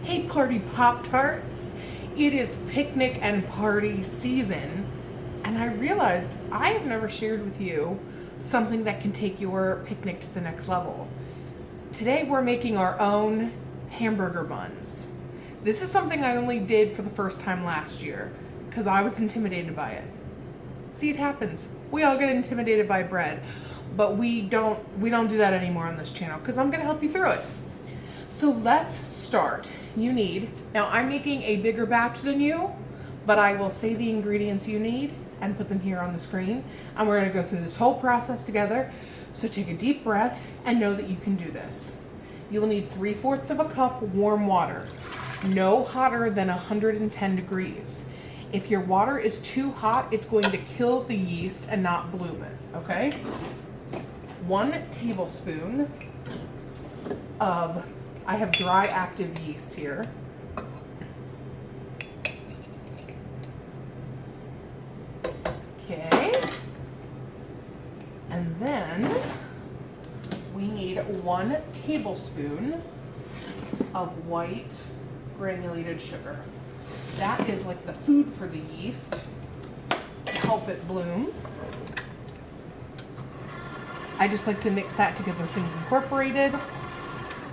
Hey party Pop-Tarts! It is picnic and party season, and I realized I have never shared with you something that can take your picnic to the next level. Today we're making our own hamburger buns. This is something I only did for the first time last year because I was intimidated by it. See, it happens. We all get intimidated by bread, but we don't do that anymore on this channel because I'm going to help you through it. So let's start. Now I'm making a bigger batch than you, but I will say the ingredients you need and put them here on the screen. And we're gonna go through this whole process together. So take a deep breath and know that you can do this. You'll need 3/4 of a cup warm water, no hotter than 110 degrees. If your water is too hot, it's going to kill the yeast and not bloom it, okay? 1 tablespoon of, I have dry active yeast here. Okay. And then we need 1 tablespoon of white granulated sugar. That is like the food for the yeast to help it bloom. I just like to mix that to get those things incorporated.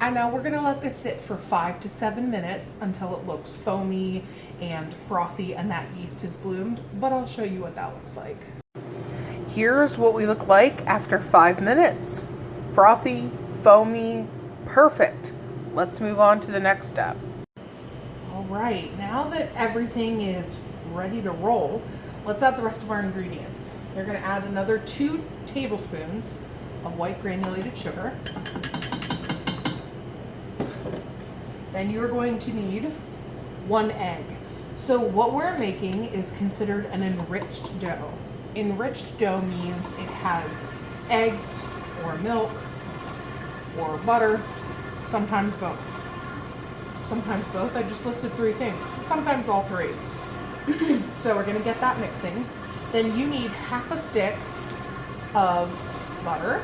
And now we're gonna let this sit for 5 to 7 minutes until it looks foamy and frothy and that yeast has bloomed, but I'll show you what that looks like. Here's what we look like after 5 minutes. Frothy, foamy, perfect. Let's move on to the next step. All right, now that everything is ready to roll, let's add the rest of our ingredients. You're gonna add another 2 tablespoons of white granulated sugar. Then you're going to need 1 egg. So what we're making is considered an enriched dough. Enriched dough means it has eggs or milk or butter, sometimes both. Sometimes both, I just listed 3 things. Sometimes all 3. So we're gonna get that mixing. Then you need 1/2 stick of butter.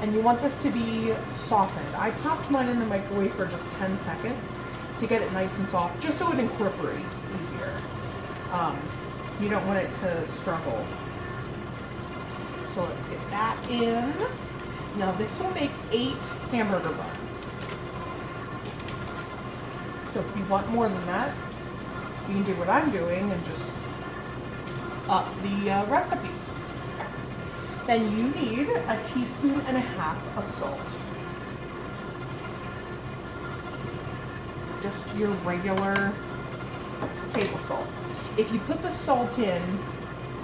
And you want this to be softened. I popped mine in the microwave for just 10 seconds to get it nice and soft, just so it incorporates easier. You don't want it to struggle. So let's get that in. Now this will make 8 hamburger buns. So if you want more than that, you can do what I'm doing and just up the recipe. Then you need 1.5 teaspoons of salt. Just your regular table salt. If you put the salt in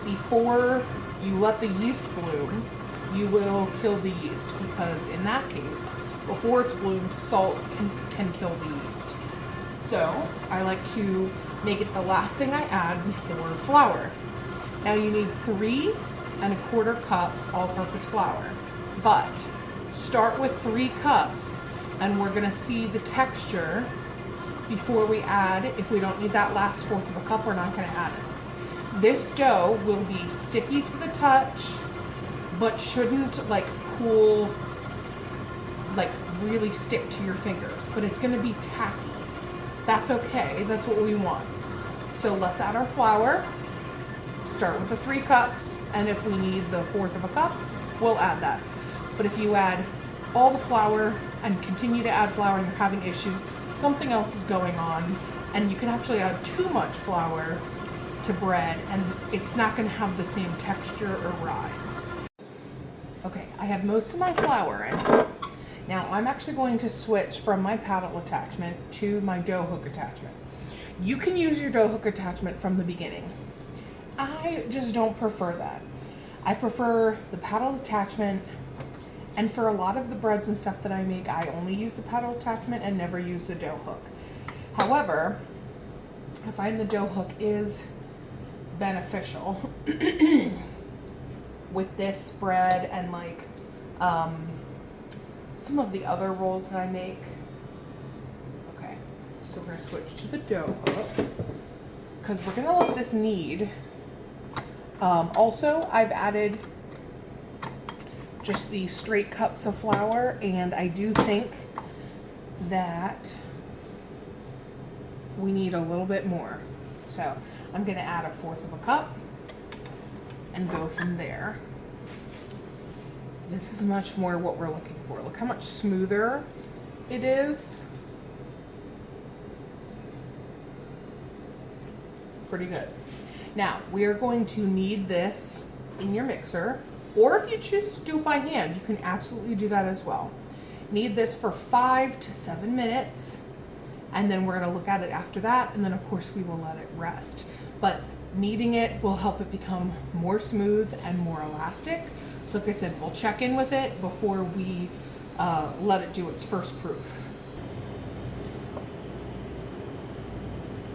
before you let the yeast bloom, you will kill the yeast because in that case, before it's bloomed, salt can kill the yeast. So I like to make it the last thing I add before flour. Now you need 3¼ cups all-purpose flour, but start with 3 cups and we're gonna see the texture before we add. If we don't need that last 1/4 of a cup, we're not gonna add it. This dough will be sticky to the touch, but shouldn't like cool, like really stick to your fingers, but it's gonna be tacky. That's okay, that's what we want. So let's add our flour. Start with the 3 cups, and if we need the 1/4 of a cup, we'll add that. But if you add all the flour and continue to add flour and you're having issues, something else is going on, and you can actually add too much flour to bread and it's not going to have the same texture or rise. Okay, I have most of my flour in. Now I'm actually going to switch from my paddle attachment to my dough hook attachment. You can use your dough hook attachment from the beginning. I just don't prefer that. I prefer the paddle attachment, and for a lot of the breads and stuff that I make, I only use the paddle attachment and never use the dough hook. However, I find the dough hook is beneficial with this bread and like some of the other rolls that I make. Okay, so we're gonna switch to the dough hook because we're gonna let this knead. Also, I've added just the straight cups of flour, and I do think that we need a little bit more. So I'm gonna add 1/4 of a cup and go from there. This is much more what we're looking for. Look how much smoother it is. Pretty good. Now, we are going to knead this in your mixer, or if you choose to do it by hand, you can absolutely do that as well. Knead this for 5 to 7 minutes, and then we're gonna look at it after that, and then of course we will let it rest. But kneading it will help it become more smooth and more elastic. So like I said, we'll check in with it before we let it do its first proof.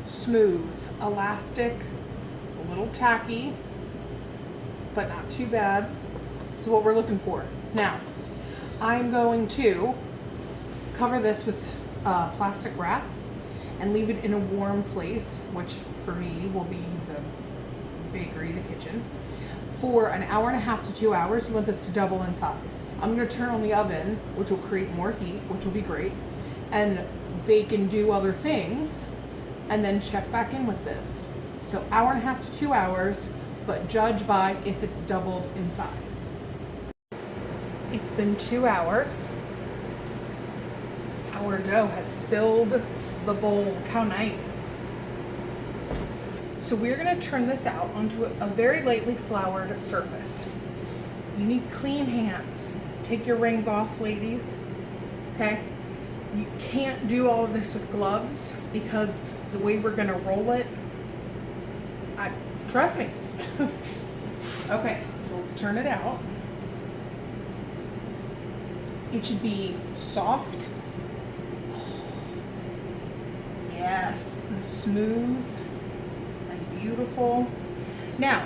Smooth, elastic, a little tacky, but not too bad. So what we're looking for. Now, I'm going to cover this with plastic wrap and leave it in a warm place, which for me will be the bakery, the kitchen, for an hour and a half to 2 hours. We want this to double in size. I'm gonna turn on the oven, which will create more heat, which will be great, and bake and do other things, and then check back in with this. So hour and a half to 2 hours, but judge by if it's doubled in size. It's been 2 hours. Our dough has filled the bowl. Look how nice. So we're gonna turn this out onto a very lightly floured surface. You need clean hands. Take your rings off, ladies, okay? You can't do all of this with gloves because the way we're gonna roll it, trust me. Okay, so let's turn it out. It should be soft. Yes, and smooth and beautiful. Now,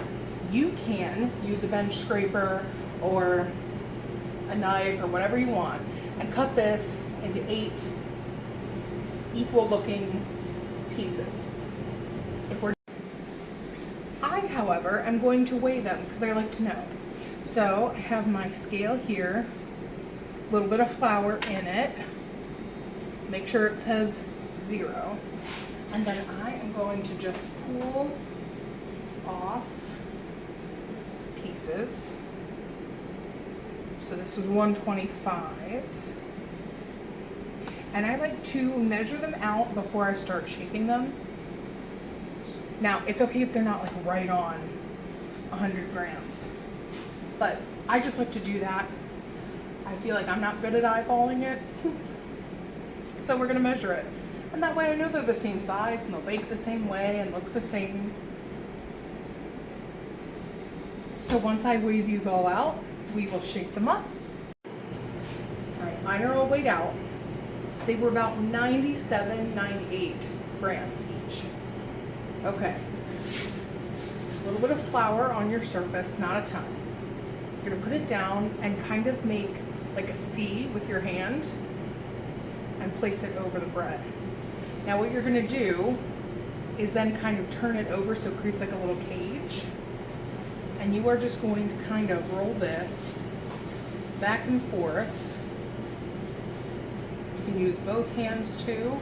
you can use a bench scraper or a knife or whatever you want and cut this into 8 equal looking pieces. However, I'm going to weigh them because I like to know. So I have my scale here, a little bit of flour in it. Make sure it says 0. And then I am going to just pull off pieces. So this was 125. And I like to measure them out before I start shaping them. Now, it's okay if they're not like right on 100 grams, but I just like to do that. I feel like I'm not good at eyeballing it. So we're gonna measure it. And that way I know they're the same size and they'll bake the same way and look the same. So once I weigh these all out, we will shape them up. All right, mine are all weighed out. They were about 97, 98 grams each. Okay, a little bit of flour on your surface, not a ton. You're gonna put it down and kind of make like a C with your hand and place it over the bread. Now what you're gonna do is then kind of turn it over so it creates like a little cage. And you are just going to kind of roll this back and forth. You can use both hands too,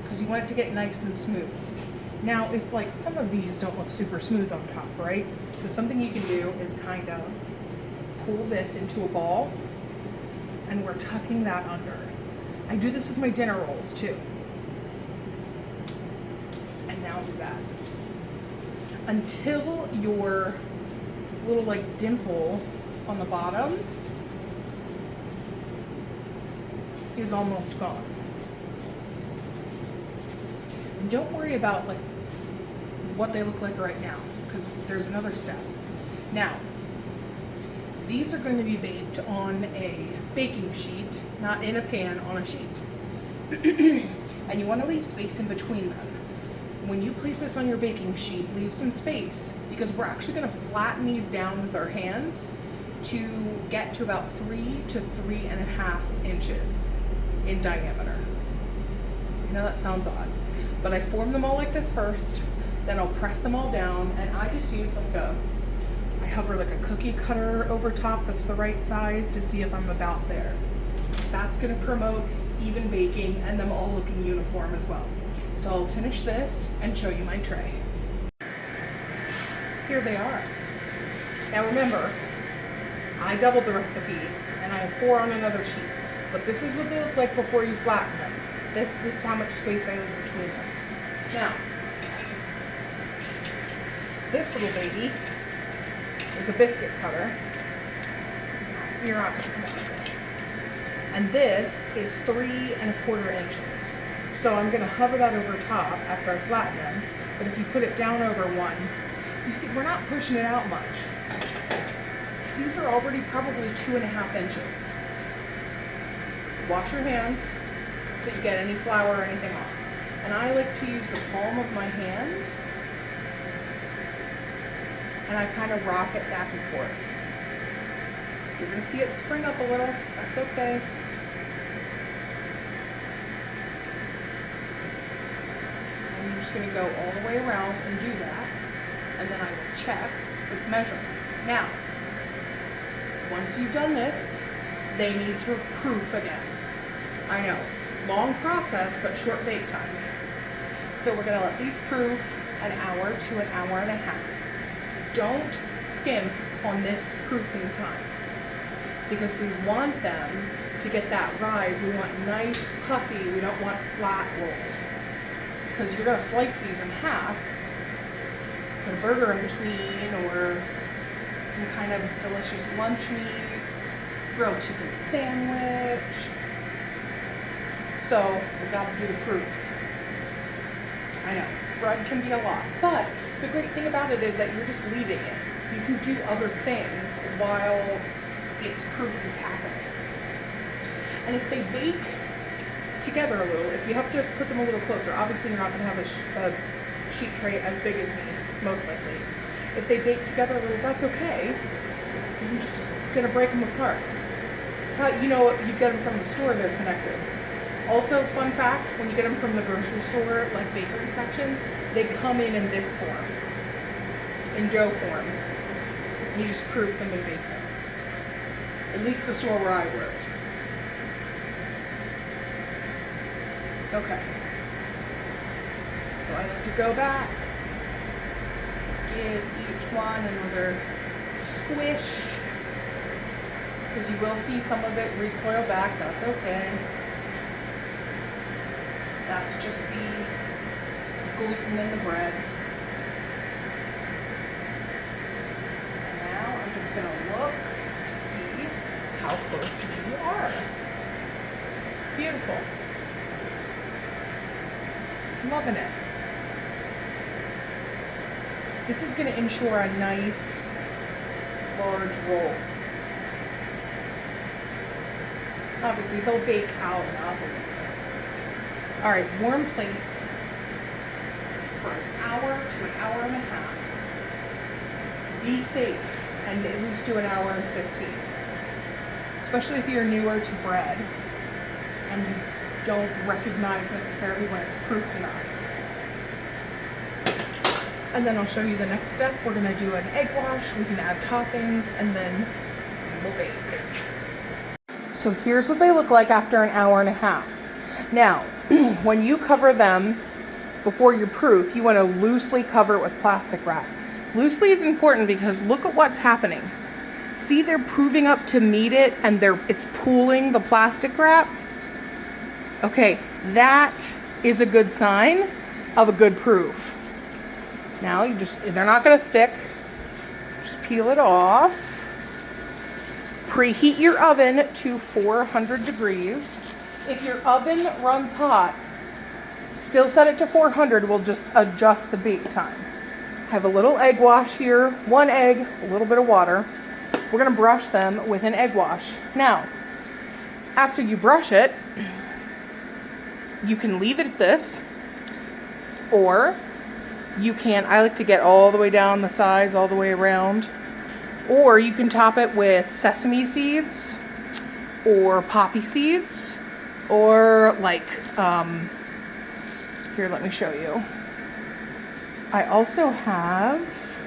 because you want it to get nice and smooth. Now, if like some of these don't look super smooth on top, right? So something you can do is kind of pull this into a ball and we're tucking that under. I do this with my dinner rolls too. And now do that. Until your little like dimple on the bottom is almost gone. And don't worry about like what they look like right now, because there's another step. Now, these are going to be baked on a baking sheet, not in a pan, on a sheet. And you want to leave space in between them. When you place this on your baking sheet, leave some space, because we're actually going to flatten these down with our hands to get to about 3 to 3.5 inches in diameter. I know that sounds odd, but I form them all like this first, then I'll press them all down, and I just use like I hover like a cookie cutter over top that's the right size to see if I'm about there. That's gonna promote even baking, and them all looking uniform as well. So I'll finish this and show you my tray. Here they are. Now remember, I doubled the recipe and I have 4 on another sheet, but this is what they look like before you flatten them. This is how much space I leave between them. Now, this little baby is a biscuit cutter. You're not gonna come out with it. And this is 3 1/4 inches. So I'm gonna hover that over top after I flatten them, but if you put it down over one, you see we're not pushing it out much. These are already probably 2 1/2 inches. Wash your hands so that you get any flour or anything off. And I like to use the palm of my hand and I kind of rock it back and forth. You're gonna see it spring up a little, that's okay. And you're just gonna go all the way around and do that. And then I will check with measurements. Now, once you've done this, they need to proof again. I know, long process, but short bake time. So we're gonna let these proof an hour to an hour and a half. Don't skimp on this proofing time because we want them to get that rise. We want nice, puffy, we don't want flat rolls. Because you're gonna slice these in half, put a burger in between or some kind of delicious lunch meats, grilled chicken sandwich. So we gotta do the proof. I know, bread can be a lot, but the great thing about it is that you're just leaving it. You can do other things while its proof is happening. And if they bake together a little, if you have to put them a little closer, obviously you're not gonna have a sheet tray as big as me, most likely. If they bake together a little, that's okay. You're just gonna break them apart. It's how you know you get them from the store, they're connected. Also, fun fact, when you get them from the grocery store, like bakery section, they come in this form, in dough form. And you just proof them and bake them. At least the store where I worked. Okay. So I like to go back, give each one another squish, because you will see some of it recoil back, that's okay. That's just the gluten in the bread. And now I'm just going to look to see how close you are. Beautiful. Loving it. This is going to ensure a nice large roll. Obviously they'll bake out and up a little bit. All right, warm place for an hour to an hour and a half. Be safe and at least do an hour and 15. Especially if you're newer to bread and you don't recognize necessarily when it's proofed enough. And then I'll show you the next step. We're gonna do an egg wash, we can add toppings, and then we will bake. So here's what they look like after an hour and a half. Now, when you cover them before you proof, you want to loosely cover it with plastic wrap. Loosely is important because look at what's happening. See, they're proving up to meet it and it's pooling the plastic wrap. Okay, that is a good sign of a good proof. Now they're not going to stick. Just peel it off. Preheat your oven to 400 degrees. If your oven runs hot, still set it to 400. We'll just adjust the bake time. I have a little egg wash here, 1 egg, a little bit of water. We're gonna brush them with an egg wash. Now, after you brush it, you can leave it at this, or you can, I like to get all the way down the sides, all the way around, or you can top it with sesame seeds or poppy seeds, or like, here, let me show you. I also have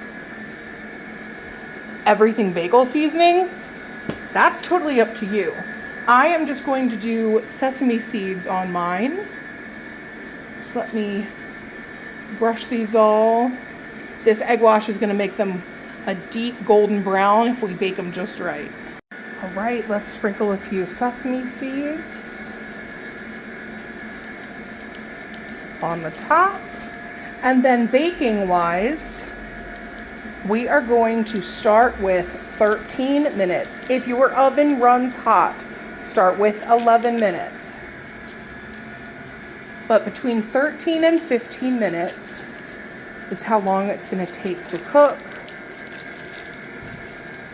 everything bagel seasoning. That's totally up to you. I am just going to do sesame seeds on mine. So let me brush these all. This egg wash is going to make them a deep golden brown if we bake them just right. All right, let's sprinkle a few sesame seeds on the top. And then baking wise, we are going to start with 13 minutes. If your oven runs hot, start with 11 minutes. But between 13 and 15 minutes is how long it's going to take to cook,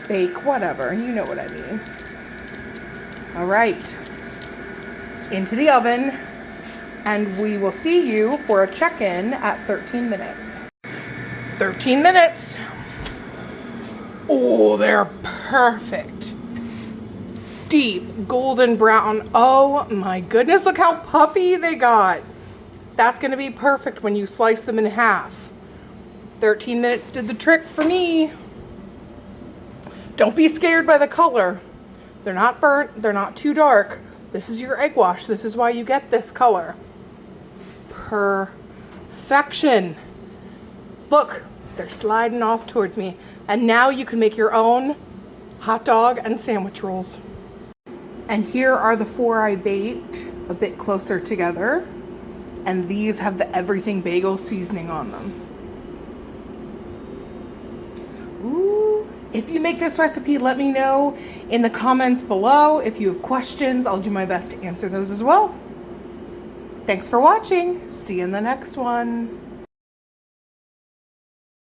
bake, whatever. You know what I mean. All right. Into the oven, and we will see you for a check-in at 13 minutes. 13 minutes. Oh, they're perfect. Deep golden brown. Oh my goodness, look how puffy they got. That's gonna be perfect when you slice them in half. 13 minutes did the trick for me. Don't be scared by the color. They're not burnt, they're not too dark. This is your egg wash. This is why you get this color. Perfection. Look, they're sliding off towards me. And now you can make your own hot dog and sandwich rolls. And here are the 4 I baked, a bit closer together. And these have the everything bagel seasoning on them. Ooh. If you make this recipe, let me know in the comments below. If you have questions, I'll do my best to answer those as well. Thanks for watching. See you in the next one.